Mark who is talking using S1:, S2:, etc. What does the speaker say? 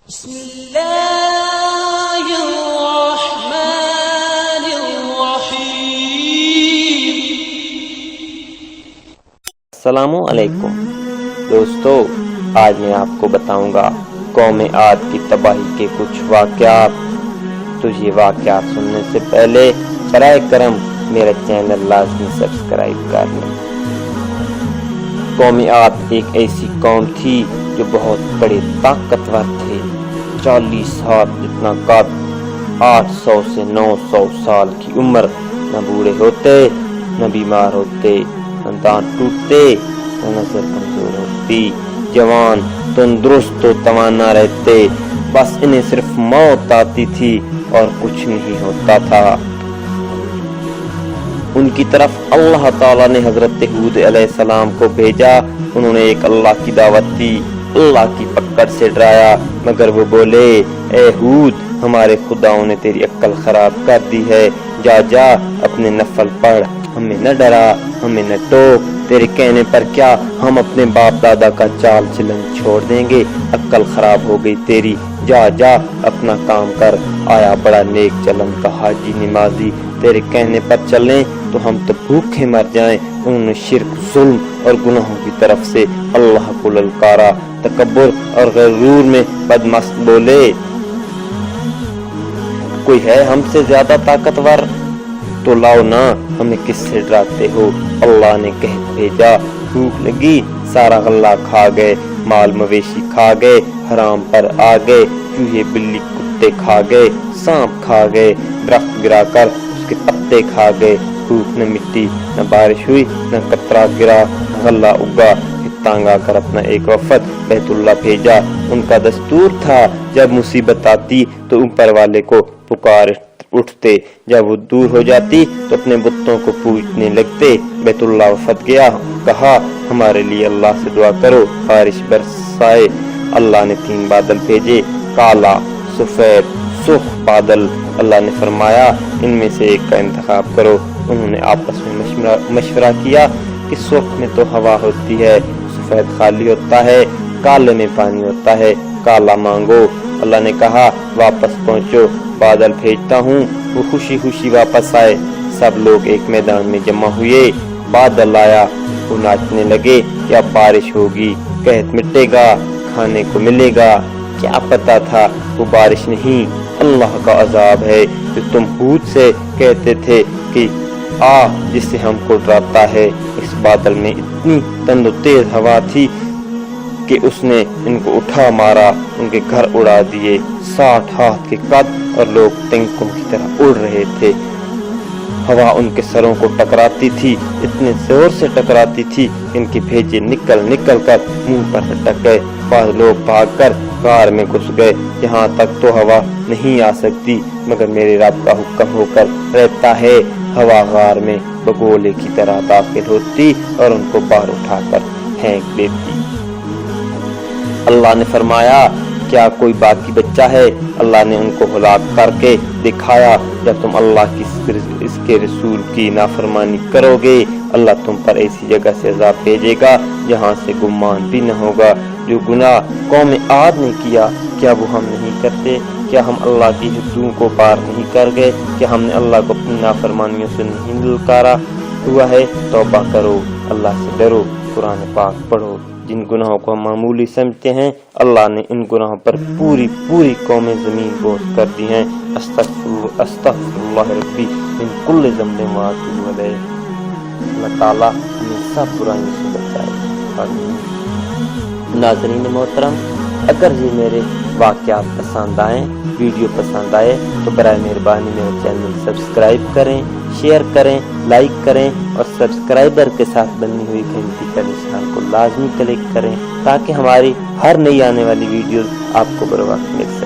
S1: بسم اللہ الرحمن الرحیم۔
S2: السلام علیکم دوستو، آج میں آپ کو بتاؤں گا قوم عاد کی تباہی کے کچھ واقعات۔ تو یہ واقعات سننے سے پہلے برائے کرم میرا چینل لازمی سبسکرائب کر لیں۔ قوم عاد ایک ایسی قوم تھی جو بہت بڑے طاقتور تھے۔ 40 ہاتھ جتنا قد، 800 سے 900 سال کی عمر، نہ بوڑھے ہوتے نہ بیمار ہوتے، نہ دانت ٹوٹتے نہ نظر کمزور ہوتی، جوان تندرست و توانا رہتے، بس انہیں صرف موت آتی تھی اور کچھ نہیں ہوتا تھا۔ ان کی طرف اللہ تعالیٰ نے حضرت ہود علیہ السلام کو بھیجا۔ انہوں نے ایک اللہ کی دعوت دی، اللہ کی پکڑ سے ڈرایا، مگر وہ بولے، اے ہود، ہمارے خداؤں نے تیری عقل خراب کر دی ہے، جا جا اپنے نفل پڑھ، ہمیں نہ ڈرا، ہمیں نہ ٹوک، تیرے کہنے پر کیا ہم اپنے باپ دادا کا چال چلن چھوڑ دیں گے؟ عقل خراب ہو گئی تیری، جا جا اپنا کام کر، آیا بڑا نیک چلن کا حاجی نمازی، تیرے کہنے پر چلیں تو ہم تو بھوکے مر جائیں۔ انہوں نے شرک، ظلم اور گناہوں کی طرف سے اللہ کو للکارا، تکبر اور غرور میں بدمست بولے، کوئی ہے ہم سے زیادہ طاقتور؟ تو لاؤ نا، ہمیں کس سے ڈراتے ہو؟ اللہ نے کہہ بھیجا، بھوک لگی، سارا غلہ کھا گئے، مال مویشی کھا گئے، حرام پر آ گئے، چوہے بلی کتے کھا گئے، سانپ کھا گئے، درخت گرا کر اس کے پتے کھا گئے، بھوک نہ مٹی، نہ بارش ہوئی، نہ قطرہ گرا، نہ غلہ اگا۔ تانگا کر اپنا ایک وفد بیت اللہ بھیجا۔ ان کا دستور تھا جب مصیبت آتی تو اوپر والے کو پکار اٹھتے، جب وہ دور ہو جاتی تو اپنے بتوں کو پوجنے لگتے۔ بیت اللہ وفد گیا، کہا ہمارے لیے اللہ سے دعا کرو بارش برسائے۔ اللہ نے 3 بادل بھیجے، کالا، سفید، سرخ بادل۔ اللہ نے فرمایا ان میں سے ایک کا انتخاب کرو۔ انہوں نے آپس میں مشورہ کیا کہ سرخ میں تو ہوا ہوتی ہے، سفید خالی ہوتا ہے، کالے میں پانی ہوتا ہے، کالا مانگو۔ اللہ نے کہا واپس پہنچو، بادل بھیجتا ہوں۔ وہ خوشی خوشی واپس آئے، سب لوگ ایک میدان میں جمع ہوئے، بادل آیا، وہ ناچنے لگے کہ اب بارش ہوگی، قحط مٹے گا، کھانے کو ملے گا۔ کیا پتا تھا وہ بارش نہیں، اللہ کا عذاب ہے جو تم ہود سے کہتے تھے کہ جس سے ہم کو ڈراتا ہے۔ اس بادل میں اتنی تند و تیز ہوا تھی کہ اس نے ان کو اٹھا مارا، ان کے گھر اڑا دیے۔ 60 ہاتھ کے قد اور لوگ تنکوں کی طرح اڑ رہے تھے۔ ہوا ان کے سروں کو ٹکراتی تھی، اتنے زور سے ٹکراتی تھی کہ ان کے بھیجے نکل نکل کر منہ پر لٹک گئے۔ بعض لوگ بھاگ کر غار میں گھس گئے، یہاں تک تو ہوا نہیں آ سکتی، مگر میرے رب کا حکم ہو کر رہتا ہے۔ ہوا غار میں بگولے کی طرح داخل ہوتی اور ان کو باہر اٹھا کر پھینک دیتی۔ اللہ نے فرمایا کیا کوئی باقی بچہ ہے؟ اللہ نے ان کو ہلاک کر کے دکھایا، جب تم اللہ کی اس کے رسول کی نافرمانی کرو گے، اللہ تم پر ایسی جگہ سے عذاب بھیجے گا جہاں سے گمان بھی نہ ہوگا۔ جو گناہ قوم عاد نے کیا، کیا وہ ہم نہیں کرتے؟ کیا ہم اللہ کی حدود کو پار نہیں کر گئے؟ کیا ہم نے اللہ کو اپنی نافرمانیوں سے نہیں للکارا ہوا ہے؟ توبہ کرو، اللہ سے ڈرو، قرآن پاک پڑھو۔ جن گناہوں کو ہم معمولی سمجھتے ہیں، اللہ نے ان گناہوں پر پوری قوم زمین بوس کر دی ہیں۔ استغفر اللہ ربی من کل ذنب واتوب الیہ۔ اللہ تعالیٰ ہمیں سب برائیوں سے بچائے۔ ناظرین محترم، اگر یہ میرے واقعات پسند آئیں، ویڈیو پسند آئے تو برائے مہربانی میرے چینل سبسکرائب کریں، شیئر کریں، لائک کریں اور سبسکرائبر کے ساتھ بنی ہوئی گھنٹی کا نشان کو لازمی کلک کریں تاکہ ہماری ہر نئی آنے والی ویڈیوز آپ کو بر وقت مل سکے۔